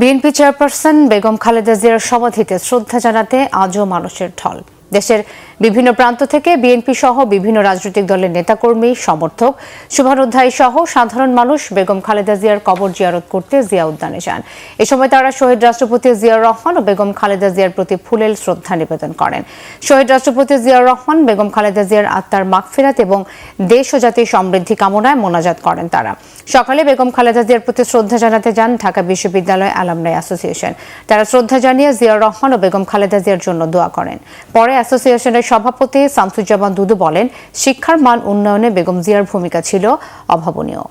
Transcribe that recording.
BNP chairperson Begum Khaleda জিয়ার সমাধিতে শ্রদ্ধা জানাতে আজও মানুষের ঢল। দেশের বিভিন্ন প্রান্ত থেকে বিএনপি সহ বিভিন্ন রাজনৈতিক দলের নেতাকর্মী, সমর্থক, শুভানুধ্যায়ী সহ সাধারণ মানুষ বেগম খালেদা জিয়ার কবর জিয়ারত করতে জিয়া উদ্যানে যান। এ সময় তারা শহীদ রাষ্ট্রপতি জিয়াউর রহমান ও বেগম খালেদা জিয়ার প্রতি ফুলেল শ্রদ্ধা নিবেদন করেন। শহীদ রাষ্ট্রপতি জিয়াউর রহমান বেগম খালেদা জিয়ার আত্মার মাগফিরাত এবং দেশ ও জাতির সমৃদ্ধি কামনায় মোনাজাত করেন তারা। সকালে বেগম খালেদা জিয়ার প্রতি শ্রদ্ধা জানাতে যান ঢাকা বিশ্ববিদ্যালয় অ্যালামনাই অ্যাসোসিয়েশন। তারা শ্রদ্ধা জানিয়ে জিয়াউর রহমান ও বেগম খালেদা জিয়ার জন্য দোয়া করেন। পরে অ্যাসোসিয়েশনের সভাপতি শামসুজ্জামান দুদু বলেন, শিক্ষার মান উন্নয়নে বেগম জিয়ার ভূমিকা ছিল অভাবনীয়।